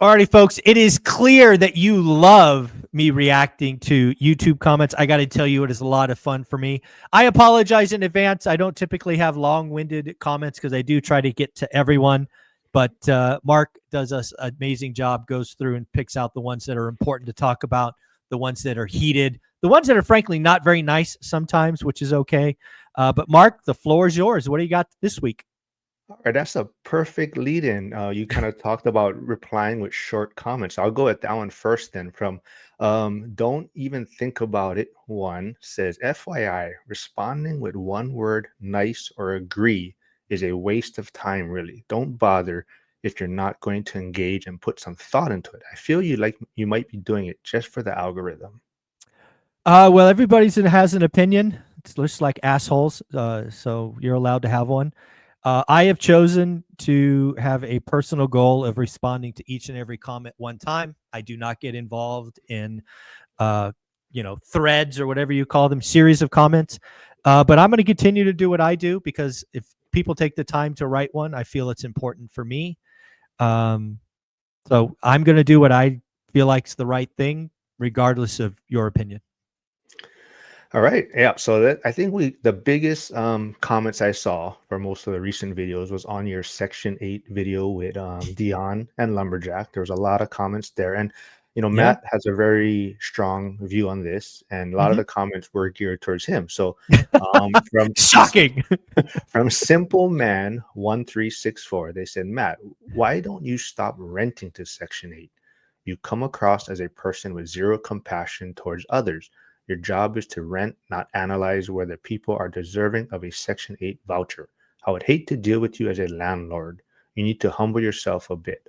Alrighty, folks, it is clear that you love me reacting to YouTube comments. I got to tell you, it is a lot of fun for me. I apologize in advance. I don't typically have long-winded comments because I do try to get to everyone. But Mark does an amazing job, goes through and picks out the ones that are important to talk about, the ones that are heated, the ones that are frankly not very nice sometimes, which is okay. But Mark, the floor is yours. What do you got this week? All right, that's a perfect lead-in. You kind of talked about replying with short comments. I'll go at that one first then from don't even think about it. One says, FYI, responding with one word, nice or agree, is a waste of time, really. Don't bother if you're not going to engage and put some thought into it. I feel you might be doing it just for the algorithm. Well, everybody's has an opinion. It's just like assholes. So you're allowed to have one. I have chosen to have a personal goal of responding to each and every comment one time. I do not get involved in, uh, threads or whatever you call them, series of comments. But I'm going to continue to do what I do because if people take the time to write one, I feel it's important for me. Um, so I'm going to do what I feel like's the right thing, regardless of your opinion. All right. Yeah. So that I think the biggest comments I saw for most of the recent videos was on your Section 8 video with Dion and Lumberjack. There was a lot of comments there. And Yeah. Matt has a very strong view on this, and a lot of Hmm. the comments were geared towards him. So from Shocking. from Simple Man 1364, they said, Matt, why don't you stop renting to Section 8? You come across as a person with zero compassion towards others. Your job is to rent, not analyze whether people are deserving of a Section 8 voucher. I would hate to deal with you as a landlord. You need to humble yourself a bit.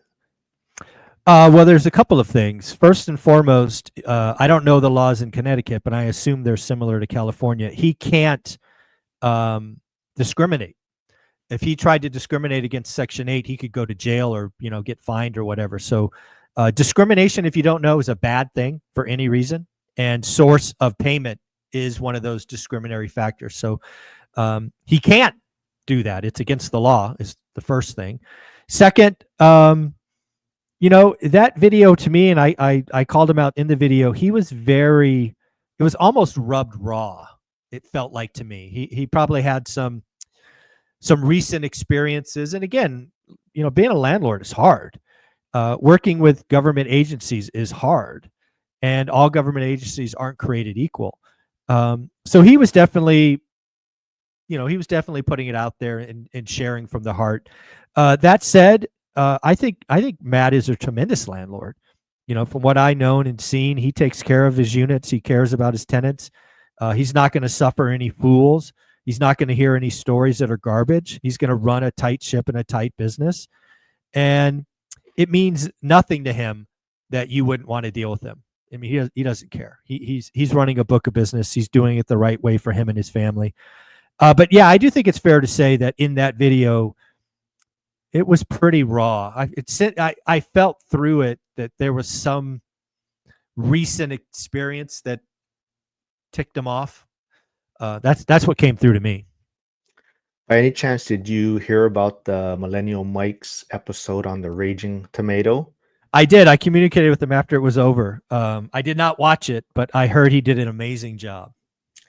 Well, there's a couple of things. First and foremost, I don't know the laws in Connecticut, but I assume they're similar to California. He can't discriminate. If he tried to discriminate against Section 8, he could go to jail or get fined or whatever. So, discrimination, if you don't know, is a bad thing for any reason, and source of payment is one of those discriminatory factors. So, he can't do that. It's against the law. Is the first thing. Second, that video to me, and I called him out in the video. He was it was almost rubbed raw. It felt like to me. He probably had some recent experiences, and again, being a landlord is hard. Working with government agencies is hard, and all government agencies aren't created equal. So he was definitely putting it out there and sharing from the heart. That said, I think Matt is a tremendous landlord. From what I known and seen, he takes care of his units. He cares about his tenants. He's not going to suffer any fools. He's not going to hear any stories that are garbage. He's going to run a tight ship and a tight business, and it means nothing to him that you wouldn't want to deal with him. I mean, he doesn't care. He's running a book of business. He's doing it the right way for him and his family. But yeah, I do think it's fair to say that in that video, it was pretty raw. I felt through it that there was some recent experience that ticked him off. That's what came through to me. By any chance, did you hear about the Millennial Mike's episode on the Raging Tomato? I did. I communicated with him after it was over. I did not watch it, but I heard he did an amazing job.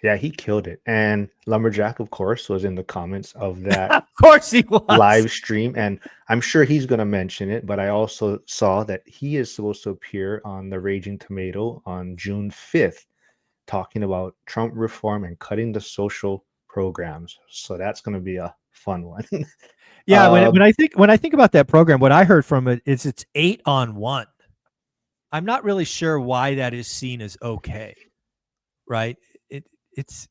Yeah, he killed it. And Lumberjack, of course, was in the comments of that Of course he was. live stream. And I'm sure he's going to mention it, but I also saw that he is supposed to appear on the Raging Tomato on June 5th, talking about Trump reform and cutting the social programs. So that's going to be a fun one. Yeah, when I think about that program, what I heard from it is it's 8-on-1. I'm not really sure why that is seen as okay, right? It's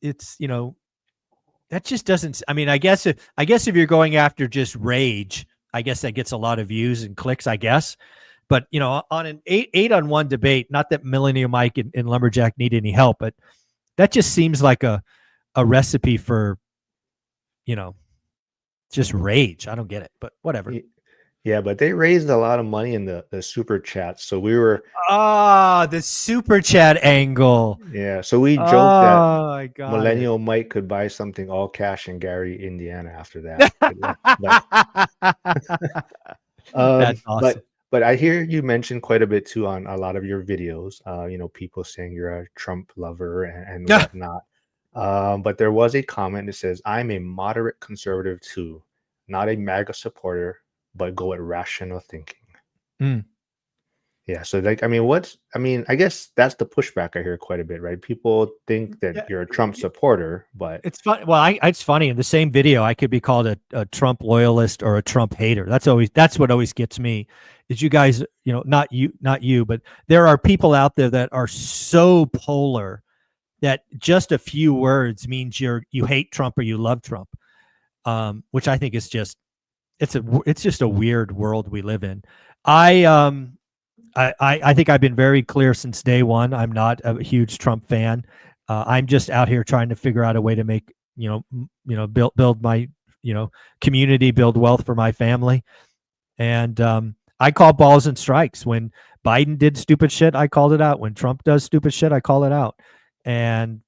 that just doesn't. I mean, I guess if you're going after just rage, I guess that gets a lot of views and clicks. I guess, but on an 8-on-1 debate, not that Millennial Mike and Lumberjack need any help, but that just seems like a recipe for just rage. I don't get it, but whatever. Yeah, but they raised a lot of money in the super chats. So we were The super chat angle. so we joked that Oh, I got it. Millennial Mike could buy something all cash in Gary, Indiana after that. But That's um, but awesome. But I hear you mention quite a bit too on a lot of your videos. People saying you're a Trump lover and Yeah. whatnot. But there was a comment that says, "I'm a moderate conservative too, not a MAGA supporter, but go with rational thinking." Mm. Yeah. So I guess that's the pushback I hear quite a bit, right? People think that Yeah. you're a Trump supporter, but It's fun. Well, it's funny in the same video, I could be called a Trump loyalist or a Trump hater. That's what always gets me is you guys, not you, but there are people out there that are so polar that just a few words means you hate Trump or you love Trump. Which I think is it's just a weird world we live in. I think I've been very clear since day one. I'm not a huge Trump fan. I'm just out here trying to figure out a way to make build my community, build wealth for my family, and I call balls and strikes. When Biden did stupid shit, I called it out. When Trump does stupid shit, I call it out. And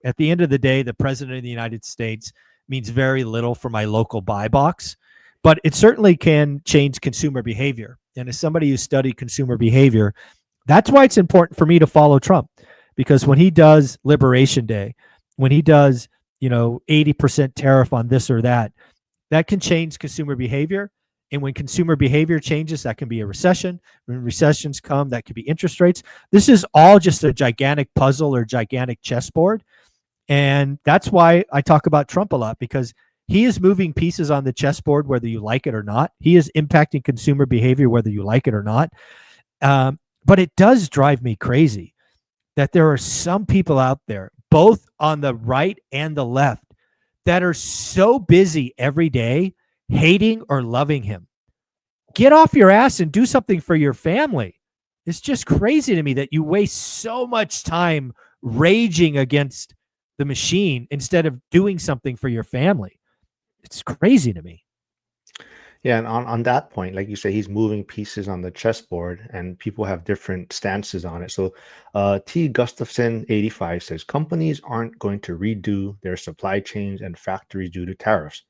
at the end of the day, the president of the United States means very little for my local buy box, but it certainly can change consumer behavior. And as somebody who studied consumer behavior, that's why it's important for me to follow Trump, because when he does Liberation Day, when he does 80% tariff on this or that, that can change consumer behavior. And when consumer behavior changes, that can be a recession. When recessions come, that could be interest rates. This is all just a gigantic puzzle or gigantic chessboard. And that's why I talk about Trump a lot, because he is moving pieces on the chessboard, whether you like it or not. He is impacting consumer behavior, whether you like it or not. But it does drive me crazy that there are some people out there, both on the right and the left, that are so busy every day hating or loving him. Get off your ass and do something for your family. It's just crazy to me that you waste so much time raging against the machine instead of doing something for your family. It's crazy to me. yeah, and on that point, like you say, he's moving pieces on the chessboard, and people have different stances on it. So, T. Gustafson 85 says companies aren't going to redo their supply chains and factories due to tariffs.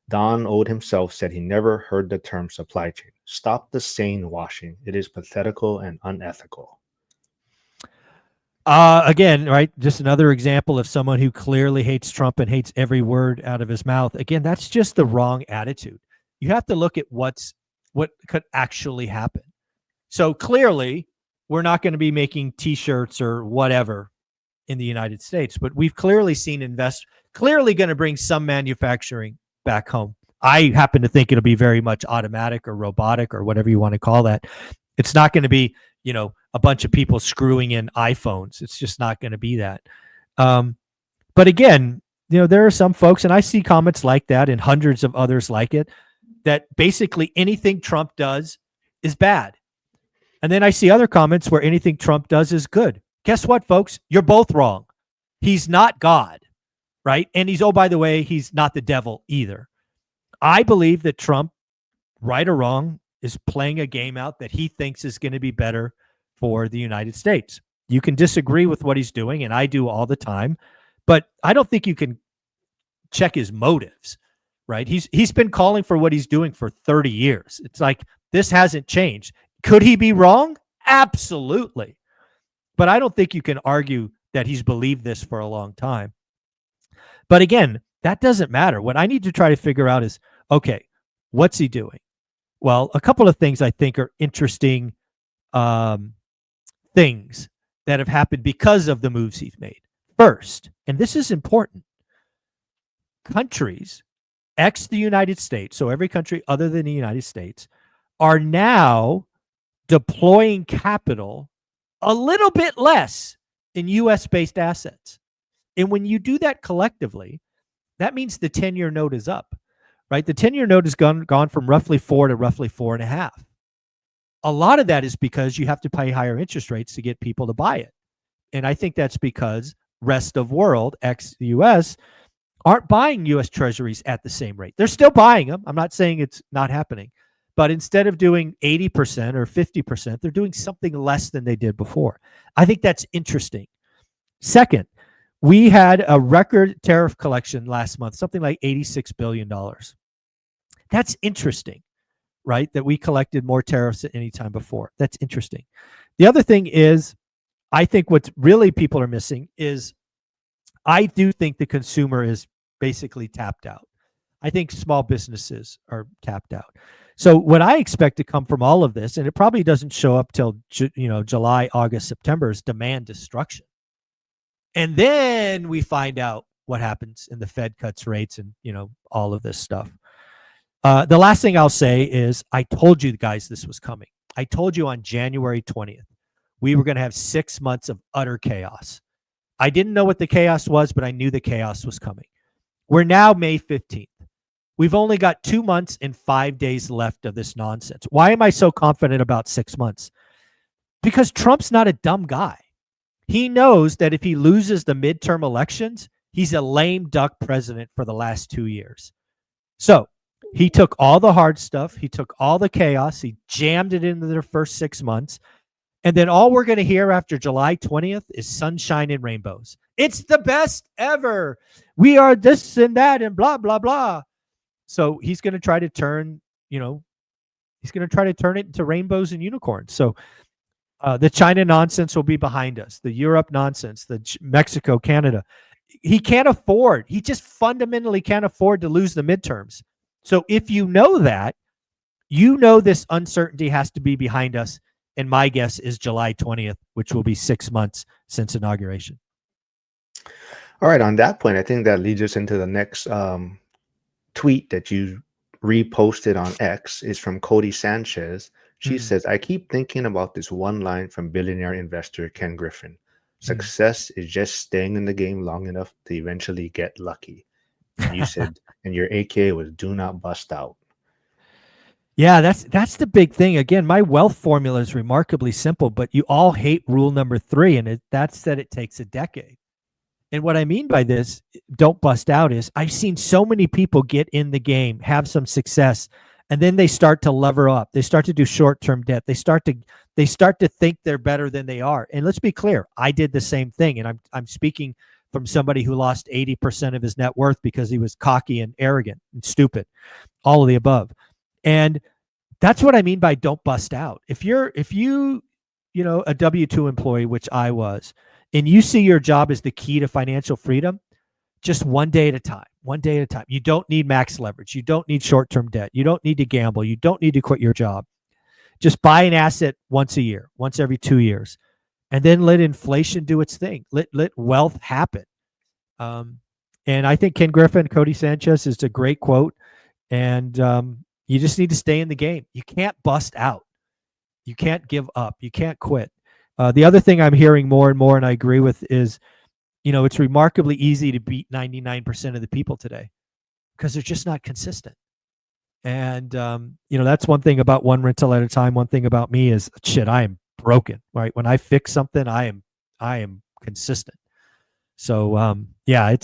Don Ode himself said he never heard the term supply chain. Stop the sane washing. It is pathetical and unethical. Again, right? Just another example of someone who clearly hates Trump and hates every word out of his mouth. Again, that's just the wrong attitude. You have to look at what could actually happen. So clearly, we're not going to be making T-shirts or whatever in the United States, but we've clearly seen clearly going to bring some manufacturing back home. I happen to think it'll be very much automatic or robotic or whatever you want to call that. It's not going to be, a bunch of people screwing in iPhones. It's just not going to be that. But again, there are some folks, and I see comments like that and hundreds of others like it, that basically anything Trump does is bad. And then I see other comments where anything Trump does is good. Guess what, folks? You're both wrong. He's not God, right? And oh, by the way, he's not the devil either. I believe that Trump, right or wrong, is playing a game out that he thinks is going to be better for the United States. You can disagree with what he's doing, and I do all the time, but I don't think you can check his motives, right? He's been calling for what he's doing for 30 years. It's like this hasn't changed. Could he be wrong? Absolutely. But I don't think you can argue that he's believed this for a long time. But again, that doesn't matter. What I need to try to figure out is, okay, what's he doing? Well, a couple of things I think are interesting things that have happened because of the moves he's made. First, and this is important, countries, ex the United States, so every country other than the United States, are now deploying capital a little bit less in US-based assets. And when you do that collectively, that means the 10-year note is up, right? The 10-year note has gone from roughly 4 to roughly 4.5. A lot of that is because you have to pay higher interest rates to get people to buy it. And I think that's because rest of world, ex the US, aren't buying US treasuries at the same rate. They're still buying them. I'm not saying it's not happening. But instead of doing 80% or 50%, they're doing something less than they did before. I think that's interesting. Second, we had a record tariff collection last month, something like $86 billion. That's interesting, right? That we collected more tariffs than any time before. That's interesting. The other thing is, I think what's really people are missing is I do think the consumer is basically tapped out. I think small businesses are tapped out. So what I expect to come from all of this, and it probably doesn't show up till July, August, September, is demand destruction. And then we find out what happens and the Fed cuts rates and all of this stuff. The last thing I'll say is I told you guys this was coming. I told you on January 20th, we were going to have 6 months of utter chaos. I didn't know what the chaos was, but I knew the chaos was coming. We're now May 15th. We've only got 2 months and 5 days left of this nonsense. Why am I so confident about 6 months? Because Trump's not a dumb guy. He knows that if he loses the midterm elections, he's a lame duck president for the last 2 years. So he took all the hard stuff. He took all the chaos. He jammed it into their first 6 months. And then all we're going to hear after July 20th is sunshine and rainbows. It's the best ever. We are this and that and blah, blah, blah. So he's going to try to turn, he's going to try to turn it into rainbows and unicorns. So the China nonsense will be behind us. The Europe nonsense, the Mexico, Canada. He just fundamentally can't afford to lose the midterms. So if you know that, this uncertainty has to be behind us. And my guess is July 20th, which will be 6 months since inauguration. All right. On that point, I think that leads us into the next tweet that you reposted on X is from Cody Sanchez. She says, I keep thinking about this one line from billionaire investor Ken Griffin. Success is just staying in the game long enough to eventually get lucky. And you said, and your AKA was do not bust out. Yeah, that's the big thing. Again, my wealth formula is remarkably simple, but you all hate rule number 3, and that's that it takes a decade. And what I mean by this, don't bust out, is I've seen so many people get in the game, have some success, and then they start to lever up. They start to do short-term debt. They start to think they're better than they are. And let's be clear, I did the same thing. And I'm speaking from somebody who lost 80% of his net worth because he was cocky and arrogant and stupid, all of the above. And that's what I mean by don't bust out. If you a W-2 employee, which I was, and you see your job as the key to financial freedom, just one day at a time. You don't need max leverage. You don't need short-term debt. You don't need to gamble. You don't need to quit your job. Just buy an asset once a year, once every 2 years, and then let inflation do its thing. Let wealth happen. And I think Ken Griffin, Cody Sanchez is a great quote. And you just need to stay in the game. You can't bust out. You can't give up. You can't quit. The other thing I'm hearing more and more, and I agree with, is, it's remarkably easy to beat 99% of the people today because they're just not consistent. And, that's one thing about one rental at a time. One thing about me is, I am broken, right? When I fix something, I am consistent. So, I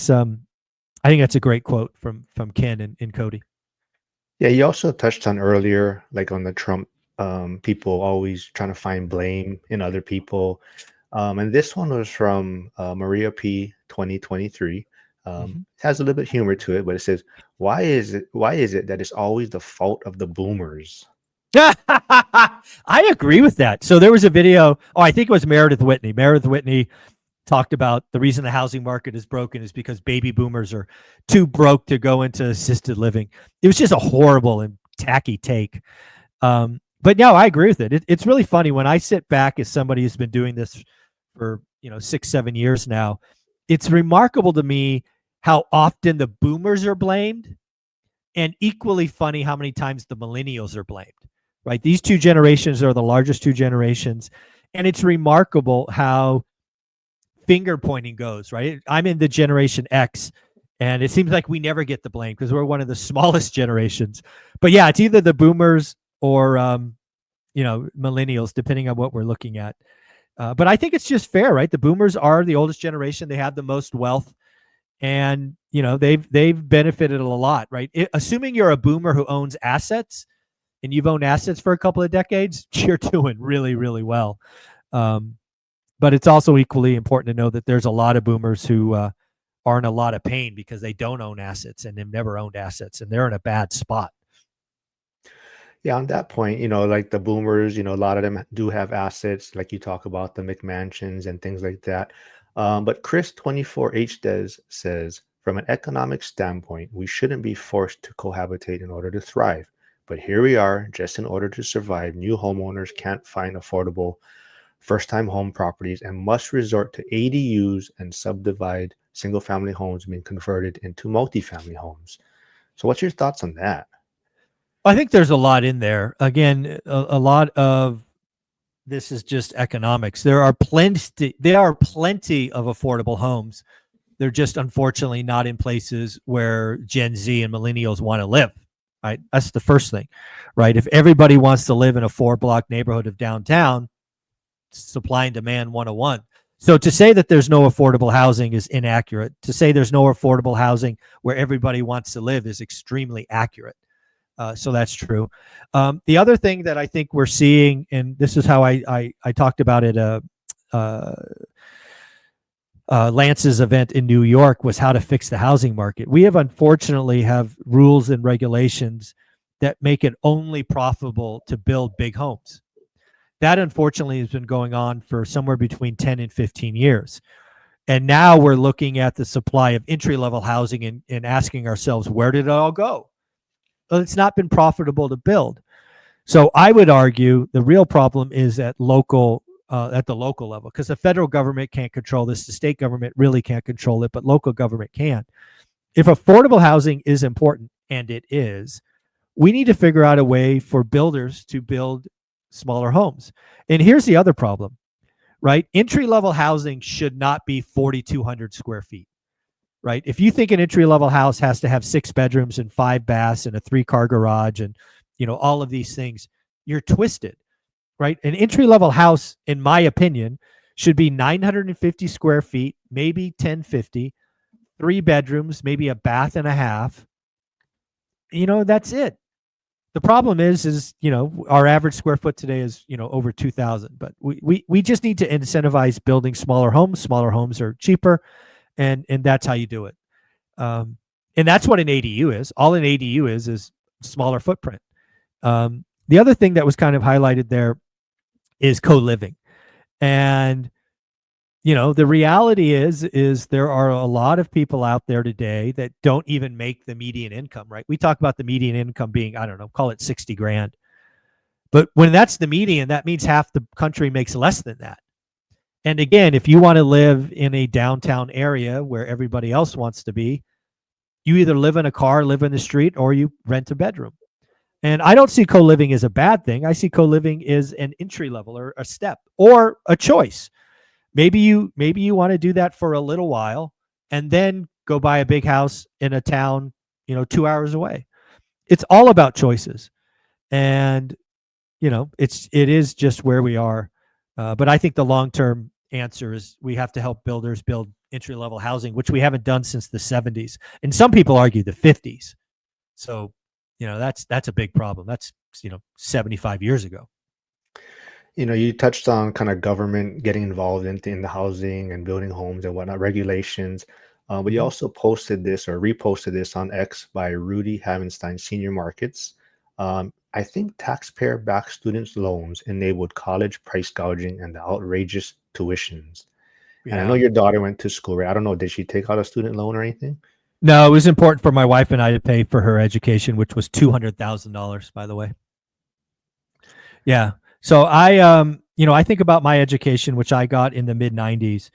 think that's a great quote from Ken and Cody. Yeah, you also touched on earlier, like on the Trump, people always trying to find blame in other people. And this one was from Maria P. 2023. It has a little bit of humor to it, but it says, why is it that it's always the fault of the boomers? I agree with that. So there was a video, I think it was Meredith Whitney. Meredith Whitney talked about the reason the housing market is broken is because baby boomers are too broke to go into assisted living. It was just a horrible and tacky take. But no, I agree with it. It's really funny when I sit back as somebody who's been doing this for 6-7 years now. It's remarkable to me how often the boomers are blamed, and equally funny how many times the millennials are blamed. Right? These two generations are the largest two generations, and it's remarkable how finger pointing goes. Right? I'm in the Generation X, and it seems like we never get the blame because we're one of the smallest generations. But yeah, it's either the boomers or millennials, depending on what we're looking at. But I think it's just fair, right? The boomers are the oldest generation. They have the most wealth, and they've benefited a lot, right? Assuming you're a boomer who owns assets, and you've owned assets for a couple of decades, you're doing really, really well. But it's also equally important to know that there's a lot of boomers who are in a lot of pain because they don't own assets and have never owned assets, and they're in a bad spot. Yeah, on that point, like the boomers, a lot of them do have assets, like you talk about the McMansions and things like that. But Chris 24H Des says, from an economic standpoint, we shouldn't be forced to cohabitate in order to thrive. But here we are, just in order to survive, new homeowners can't find affordable first time home properties and must resort to ADUs and subdivide single family homes being converted into multifamily homes. So, what's your thoughts on that? I think there's a lot in there. Again, a lot of this is just economics. There are plenty of affordable homes. They're just unfortunately not in places where Gen Z and millennials want to live. Right? That's the first thing. Right? If everybody wants to live in a 4-block neighborhood of downtown, supply and demand 101. So to say that there's no affordable housing is inaccurate. To say there's no affordable housing where everybody wants to live is extremely accurate. So that's true. The other thing that I think we're seeing, and this is how I talked about it, Lance's event in New York, was how to fix the housing market. We have unfortunately have rules and regulations that make it only profitable to build big homes. That unfortunately has been going on for somewhere between 10 and 15 years. And now we're looking at the supply of entry-level housing and asking ourselves, where did it all go? Well, it's not been profitable to build. So I would argue the real problem is at the local level, because the federal government can't control this. The state government really can't control it, but local government can. If affordable housing is important, and it is, we need to figure out a way for builders to build smaller homes. And here's the other problem, right? Entry-level housing should not be 4,200 square feet. Right? If you think an entry-level house has to have 6 bedrooms and 5 baths and a 3-car garage and, all of these things, you're twisted, right? An entry-level house, in my opinion, should be 950 square feet, maybe 1050, 3 bedrooms, maybe a bath and a half. That's it. The problem is, our average square foot today is, over 2,000, but we just need to incentivize building smaller homes. Smaller homes are cheaper. And that's how you do it. And that's what an ADU is. All an ADU is smaller footprint. The other thing that was kind of highlighted there is co-living. And, the reality is there are a lot of people out there today that don't even make the median income, right? We talk about the median income being, I don't know, call it 60 grand. But when that's the median, that means half the country makes less than that. And again, if you want to live in a downtown area where everybody else wants to be, you either live in a car, live in the street, or you rent a bedroom. And I don't see co-living as a bad thing. I see co-living as an entry level or a step or a choice. Maybe you want to do that for a little while and then go buy a big house in a town, 2 hours away. It's all about choices. And, it is just where we are. But I think the long-term answer is we have to help builders build entry-level housing, which we haven't done since the 70s. And some people argue the 50s. So, that's a big problem. That's, 75 years ago. You touched on kind of government getting involved in the housing and building homes and whatnot, regulations. But you also posted this or reposted this on X by Rudy Havenstein Senior Markets. I think taxpayer-backed students' loans enabled college price gouging and the outrageous tuitions. And I know your daughter went to school, right? I don't know, did she take out a student loan or anything? No, it was important for my wife and I to pay for her education, which was $200,000, by the way. Yeah. So I think about my education, which I got in the mid 90s,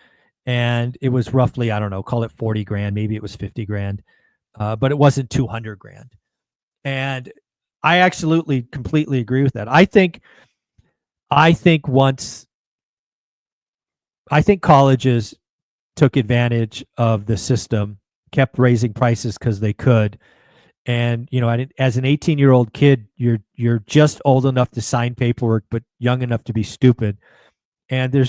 and it was roughly, I don't know, call it 40 grand, maybe it was 50 grand, but it wasn't 200 grand. And I absolutely completely agree with that. I think colleges took advantage of the system, kept raising prices because they could. And as an 18-year-old kid, you're just old enough to sign paperwork, but young enough to be stupid. And there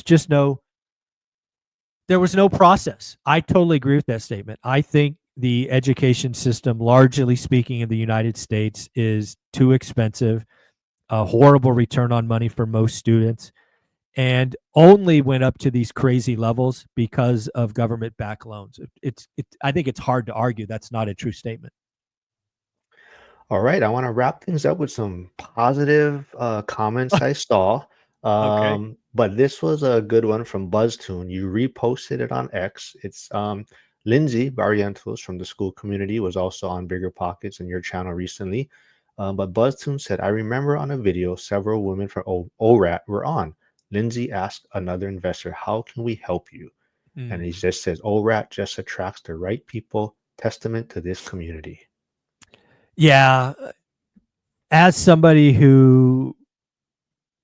was no process. I totally agree with that statement. I think the education system, largely speaking, in the United States is too expensive, a horrible return on money for most students, and only went up to these crazy levels because of government-backed loans. I think it's hard to argue that's not a true statement. All right, I want to wrap things up with some positive comments I saw. Okay. But this was a good one from BuzzTune. You reposted it on X. It's Lindsay Barrientos from the school community was also on Bigger Pockets in your channel recently. But BuzzTune said, I remember on a video several women from ORAT were on. Lindsay asked another investor, how can we help you? And he Mm. just says, ORAT just attracts the right people. Testament to this community. Yeah, as somebody who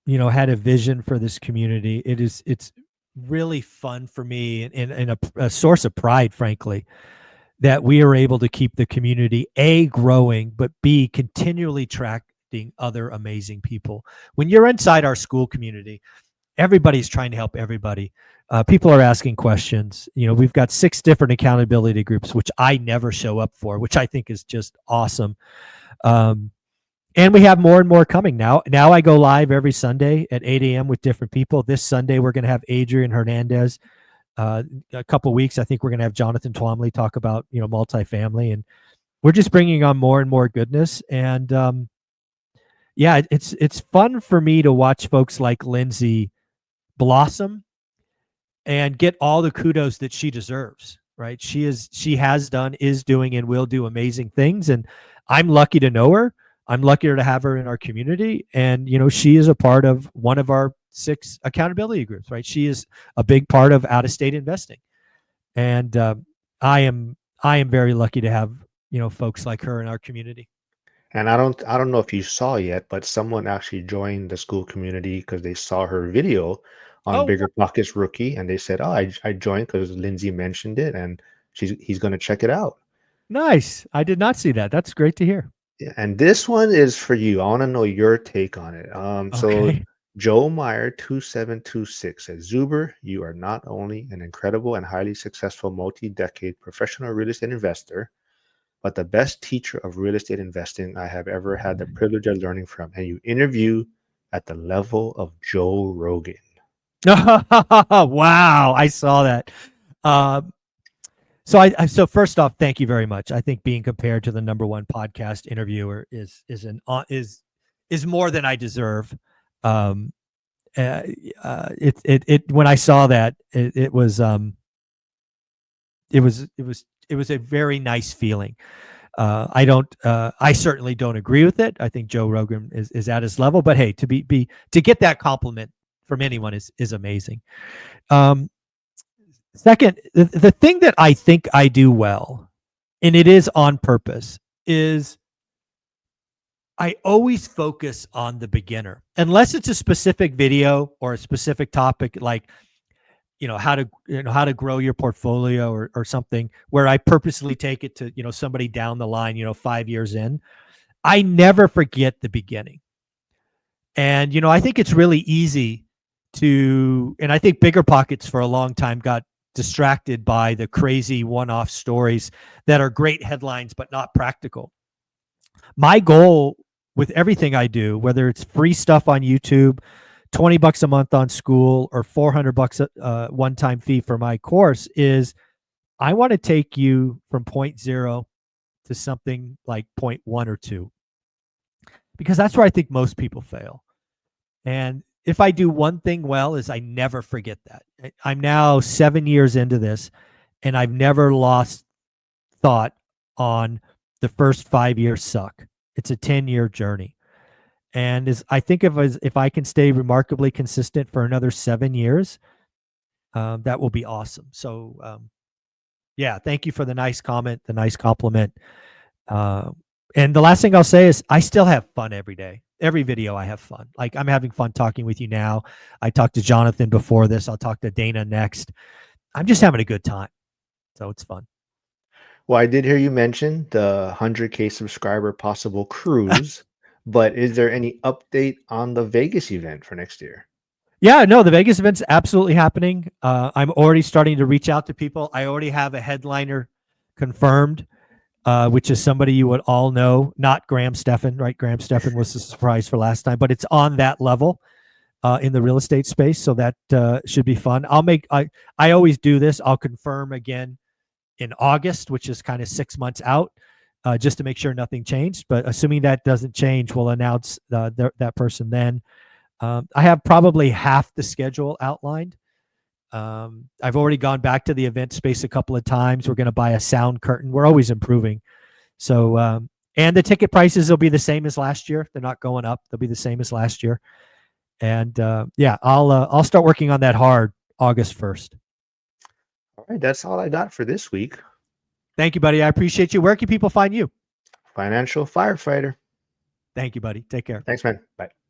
had a vision for this community, it's really fun for me and a source of pride, frankly, that we are able to keep the community A, growing, but B, continually attracting other amazing people. When you're inside our school community, everybody's trying to help everybody. People are asking questions. We've got 6 different accountability groups, which I never show up for, which I think is just awesome. And we have more and more coming now. Now I go live every Sunday at 8 a.m. with different people. This Sunday, we're going to have Adrian Hernandez. A couple weeks, I think we're going to have Jonathan Twomley talk about, multifamily. And we're just bringing on more and more goodness. And yeah, it's fun for me to watch folks like Lindsay blossom and get all the kudos that she deserves, right? She has done, is doing, and will do amazing things. And I'm lucky to know her. I'm luckier to have her in our community. And, she is a part of one of our 6 accountability groups, right? She is a big part of out-of-state investing. And I am very lucky to have, folks like her in our community. And I don't know if you saw yet, but someone actually joined the school community because they saw her video on Oh, Bigger Pockets Rookie, and they said, "Oh, I joined because Lindsay mentioned it, and he's going to check it out." nice. I did not see that. That's great to hear. Yeah, and this one is for you. I want to know your take on it. So Okay. Joe Meyer 2726 says, Zuber, you are not only an incredible and highly successful multi-decade professional real estate investor, but the best teacher of real estate investing I have ever had the privilege of learning from. And you interview at the level of Joe Rogan. Wow, I saw that. Um, so first off, thank you very much. I think being compared to the #1 podcast interviewer is more than I deserve. Um, it when I saw that, it was a very nice feeling. I certainly don't agree with it. I think Joe Rogan is at his level, but hey, to get that compliment from anyone is amazing. Um, Second, the thing that I think I do well, and it is on purpose, is I always focus on the beginner, unless it's a specific video or a specific topic, like how to grow your portfolio or something, where I purposely take it to somebody down the line, 5 years in. I never forget the beginning, and I think it's really easy and I think Bigger Pockets for a long time got distracted by the crazy one-off stories that are great headlines but not practical. My goal with everything I do, whether it's free stuff on YouTube, $20 a month on school, or $400 a one-time fee for my course, is I want to take you from point 0 to something like point 1 or 2, because that's where I think most people fail. And if I do one thing well, is I never forget that. I'm now 7 years into this, and I've never lost thought on the first 5 years suck. It's a 10-year journey. And I think if I can stay remarkably consistent for another 7 years, that will be awesome. So, yeah, thank you for the nice comment, the nice compliment. And the last thing I'll say is I still have fun every day. Every video I have fun. Like, I'm having fun talking with you now. I talked to Jonathan before this. I'll talk to Dana next. I'm just having a good time. So it's fun. Well, I did hear you mention the 100K subscriber possible cruise, but is there any update on the Vegas event for next year? Yeah, no, the Vegas event's absolutely happening. I'm already starting to reach out to people. I already have a headliner confirmed, which is somebody you would all know, not Graham Stephan, right? Graham Stephan was a surprise for last time, but it's on that level in the real estate space. So that should be fun. I always do this. I'll confirm again in August, which is kind of 6 months out. just to make sure nothing changed. But assuming that doesn't change, we'll announce that person then. I have probably half the schedule outlined. I've already gone back to the event space a couple of times. We're going to buy a sound curtain. We're always improving. So, and the ticket prices will be the same as last year. They're not going up. They'll be the same as last year. And yeah, I'll start working on that hard August 1st. All right, that's all I got for this week. Thank you, buddy. I appreciate you. Where can people find you? Financial Firefighter. Thank you, buddy. Take care. Thanks, man. Bye.